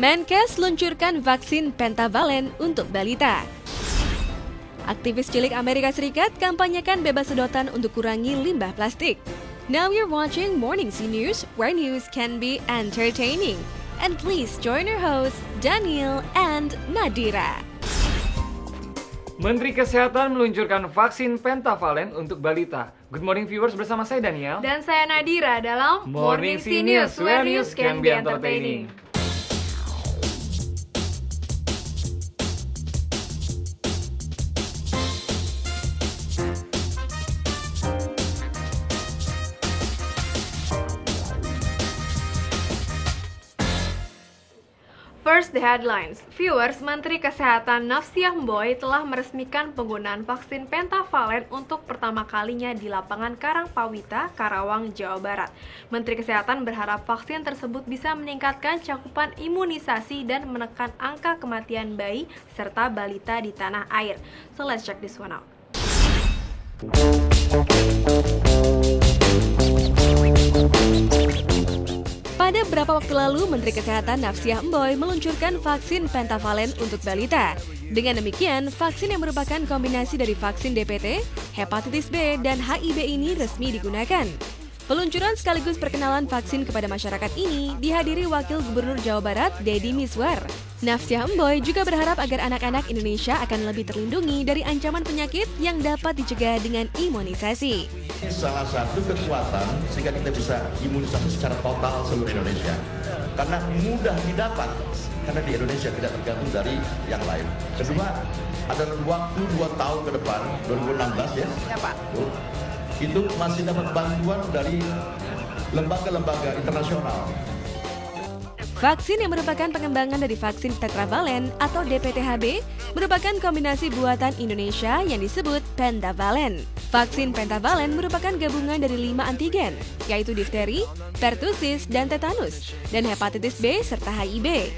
Menkes luncurkan vaksin pentavalent untuk balita. Aktivis cilik Amerika Serikat kampanyekan bebas sedotan untuk kurangi limbah plastik. Now you're watching Morning Sea News, where news can be entertaining. And please join your hosts, Daniel and Nadira. Menteri Kesehatan meluncurkan vaksin pentavalent untuk balita. Good morning viewers, bersama saya Daniel. Dan saya Nadira dalam Morning Sea News, where news can be entertaining. First, the headlines. Viewers, Menteri Kesehatan Nafsia Mboy telah meresmikan penggunaan vaksin pentavalent untuk pertama kalinya di lapangan Karangpawita, Karawang, Jawa Barat. Menteri Kesehatan berharap vaksin tersebut bisa meningkatkan cakupan imunisasi dan menekan angka kematian bayi serta balita di tanah air. So let's check this one out. Pada beberapa waktu lalu, Menteri Kesehatan Nafsia Mboy meluncurkan vaksin pentavalent untuk balita. Dengan demikian, vaksin yang merupakan kombinasi dari vaksin DPT, hepatitis B, dan HIV ini resmi digunakan. Peluncuran sekaligus perkenalan vaksin kepada masyarakat ini dihadiri Wakil Gubernur Jawa Barat, Deddy Mizwar. Nafsia Mboy juga berharap agar anak-anak Indonesia akan lebih terlindungi dari ancaman penyakit yang dapat dicegah dengan imunisasi. Ini salah satu kekuatan sehingga kita bisa imunisasi secara total seluruh Indonesia. Karena mudah didapat, karena di Indonesia tidak tergantung dari yang lain. Kedua, ada waktu 2 tahun ke depan, 2016 ya. Ya Pak. Itu masih dapat bantuan dari lembaga-lembaga internasional. Vaksin yang merupakan pengembangan dari vaksin tetravalent atau DPTHB merupakan kombinasi buatan Indonesia yang disebut pentavalent. Vaksin pentavalent merupakan gabungan dari 5 antigen, yaitu difteri, pertusis, dan tetanus, dan hepatitis B serta HIV.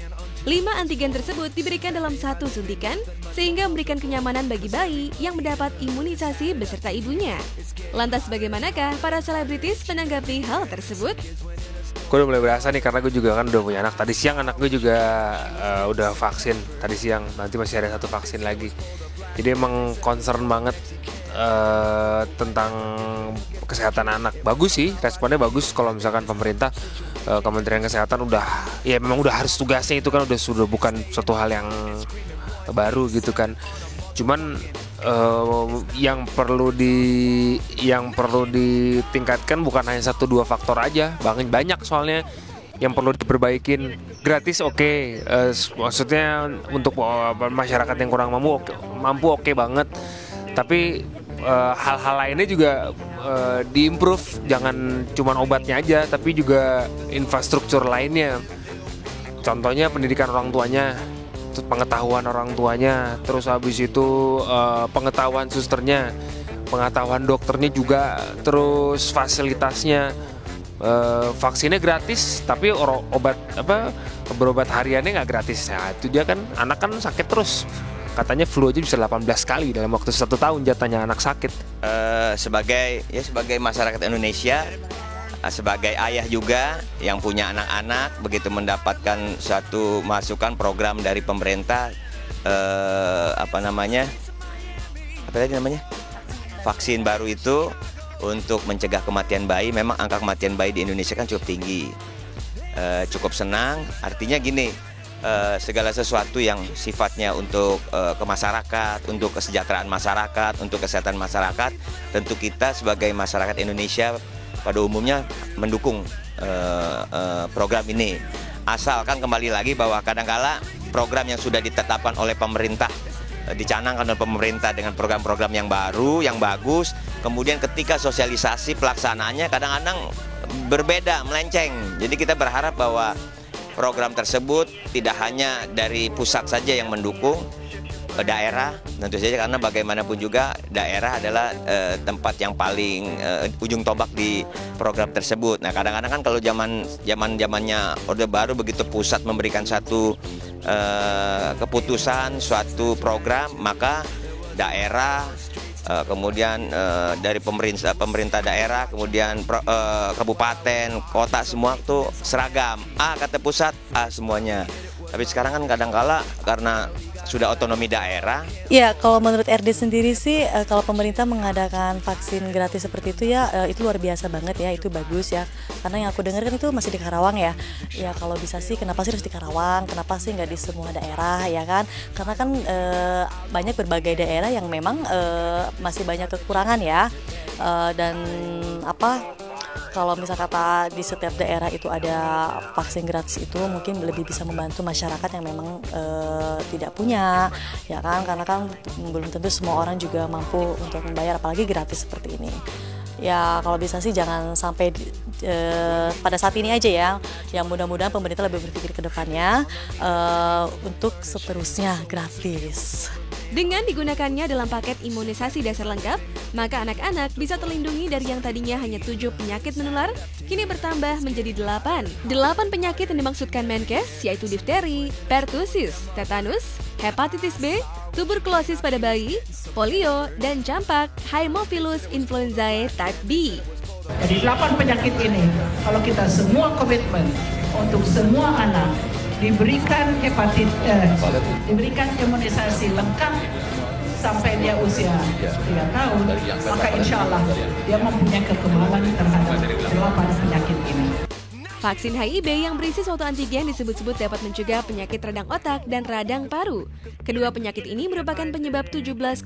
5 antigen tersebut diberikan dalam satu suntikan, sehingga memberikan kenyamanan bagi bayi yang mendapat imunisasi beserta ibunya. Lantas bagaimanakah para selebritis menanggapi hal tersebut? Gue udah mulai berasa nih karena gue juga kan udah punya anak. Tadi siang anak gue juga udah vaksin. Tadi siang, nanti masih ada 1 vaksin lagi. Jadi emang concern banget tentang kesehatan anak. Bagus sih, responnya bagus kalau misalkan pemerintah, Kementerian Kesehatan udah, ya memang udah harus tugasnya itu kan sudah bukan suatu hal yang baru gitu kan. Cuman yang perlu ditingkatkan bukan hanya 1-2 faktor aja, banyak soalnya yang perlu diperbaikin. Gratis oke. Maksudnya untuk masyarakat yang kurang mampu oke banget, tapi hal-hal lainnya juga diimprove, jangan cuma obatnya aja tapi juga infrastruktur lainnya. Contohnya pendidikan orang tuanya, pengetahuan orang tuanya, terus habis itu pengetahuan susternya, pengetahuan dokternya juga, terus fasilitasnya. Vaksinnya gratis tapi berobat hariannya nggak gratis. Nah itu dia kan, anak kan sakit terus, katanya flu aja bisa 18 kali dalam waktu 1 tahun jatahnya anak sakit. Sebagai masyarakat Indonesia, sebagai ayah juga yang punya anak-anak, begitu mendapatkan suatu masukan program dari pemerintah, vaksin baru itu untuk mencegah kematian bayi. Memang angka kematian bayi di Indonesia kan cukup tinggi. Cukup senang, artinya gini, segala sesuatu yang sifatnya untuk ke masyarakat, untuk kesejahteraan masyarakat, untuk kesehatan masyarakat, tentu kita sebagai masyarakat Indonesia pada umumnya mendukung program ini. Asalkan kembali lagi bahwa kadangkala program yang sudah ditetapkan oleh pemerintah, dicanangkan oleh pemerintah dengan program-program yang baru, yang bagus, kemudian ketika sosialisasi pelaksanaannya kadang-kadang berbeda, melenceng. Jadi kita berharap bahwa program tersebut tidak hanya dari pusat saja yang mendukung, daerah tentu saja, karena bagaimanapun juga daerah adalah tempat yang paling ujung tombak di program tersebut. Nah kadang-kadang kan kalau zamannya Orde Baru, begitu pusat memberikan satu keputusan, suatu program, maka daerah kemudian dari pemerintah daerah, kemudian kabupaten, kota, semua tuh seragam. A kata pusat, A semuanya. Tapi sekarang kan kadang-kala karena sudah otonomi daerah. Ya, kalau menurut RD sendiri sih, kalau pemerintah mengadakan vaksin gratis seperti itu ya, itu luar biasa banget ya, itu bagus ya. Karena yang aku dengar kan itu masih di Karawang ya. Ya kalau bisa sih, kenapa sih harus di Karawang? Kenapa sih nggak di semua daerah ya kan? Karena kan banyak berbagai daerah yang memang masih banyak kekurangan ya. Dan kalau misal kata di setiap daerah itu ada vaksin gratis itu mungkin lebih bisa membantu masyarakat yang memang tidak punya ya kan, karena kan belum tentu semua orang juga mampu untuk membayar apalagi gratis seperti ini. Ya kalau bisa sih jangan sampai pada saat ini aja ya. Yang mudah-mudahan pemerintah lebih berpikir ke depannya untuk seterusnya gratis. Dengan digunakannya dalam paket imunisasi dasar lengkap, maka anak-anak bisa terlindungi dari yang tadinya hanya 7 penyakit menular, kini bertambah menjadi 8. 8 penyakit yang dimaksudkan Menkes yaitu difteri, pertusis, tetanus, hepatitis B, tuberkulosis pada bayi, polio, dan campak Haemophilus influenzae type B. Dari 8 penyakit ini, kalau kita semua komitmen untuk semua anak diberikan diberikan imunisasi lengkap sampai dia usia 3 tahun, maka insya Allah dia mempunyai kekebalan terhadap 8 penyakit ini. Vaksin HIV yang berisi suatu antigen disebut-sebut dapat mencegah penyakit radang otak dan radang paru. Kedua penyakit ini merupakan penyebab 17,2%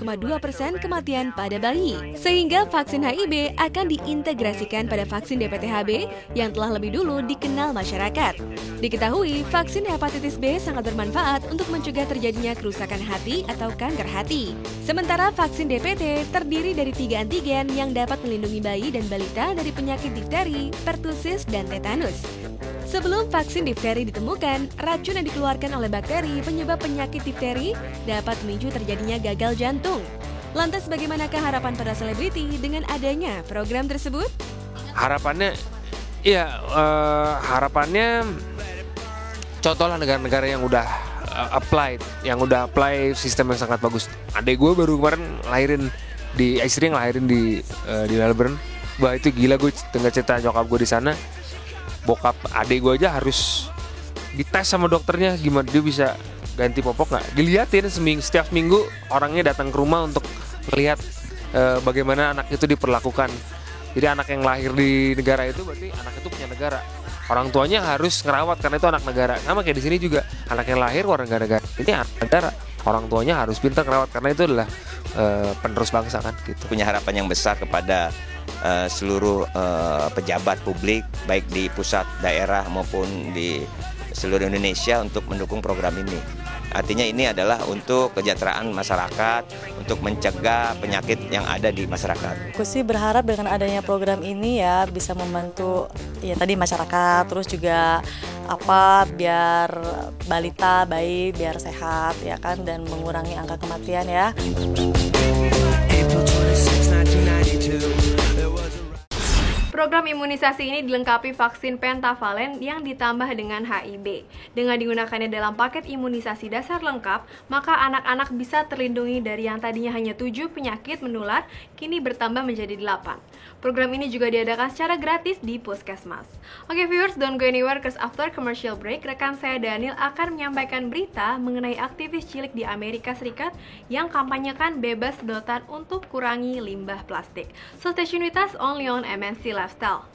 kematian pada bayi. Sehingga vaksin HIV akan diintegrasikan pada vaksin DPT-HB yang telah lebih dulu dikenal masyarakat. Diketahui, vaksin hepatitis B sangat bermanfaat untuk mencegah terjadinya kerusakan hati atau kanker hati. Sementara vaksin DPT terdiri dari 3 antigen yang dapat melindungi bayi dan balita dari penyakit difteri, pertusis, dan tetanus. Sebelum vaksin difteri ditemukan, racun yang dikeluarkan oleh bakteri penyebab penyakit difteri dapat memicu terjadinya gagal jantung. Lantas bagaimanakah harapan para selebriti dengan adanya program tersebut? Harapannya, harapannya contohlah negara-negara yang udah apply sistem yang sangat bagus. Adek gue baru kemarin istri ngelahirin di Melbourne. Wah itu gila, gue dengar cerita nyokap gue di sana. Bokap adek gue aja harus dites sama dokternya gimana dia bisa ganti popok nggak. Dilihatin setiap minggu orangnya datang ke rumah untuk melihat bagaimana anak itu diperlakukan. Jadi anak yang lahir di negara itu berarti anak itu punya negara. Orang tuanya harus ngerawat karena itu anak negara. Sama kayak di sini juga anak yang lahir warga negara ini anak negara. Orang tuanya harus pintar ngerawat karena itu adalah penerus bangsa kan gitu. Punya harapan yang besar kepada seluruh pejabat publik baik di pusat, daerah maupun di seluruh Indonesia untuk mendukung program ini. Artinya ini adalah untuk kesejahteraan masyarakat, untuk mencegah penyakit yang ada di masyarakat. Aku sih berharap dengan adanya program ini ya bisa membantu ya tadi masyarakat, terus juga biar balita, bayi biar sehat ya kan, dan mengurangi angka kematian ya. Program imunisasi ini dilengkapi vaksin pentavalen yang ditambah dengan HIB. Dengan digunakannya dalam paket imunisasi dasar lengkap, maka anak-anak bisa terlindungi dari yang tadinya hanya 7 penyakit menular, kini bertambah menjadi 8. Program ini juga diadakan secara gratis di Puskesmas. Oke viewers, don't go anywhere, cause after commercial break, rekan saya Daniel akan menyampaikan berita mengenai aktivis cilik di Amerika Serikat yang kampanyekan bebas sedotan untuk kurangi limbah plastik. So stay tuned with us only on MNC Lifestyle.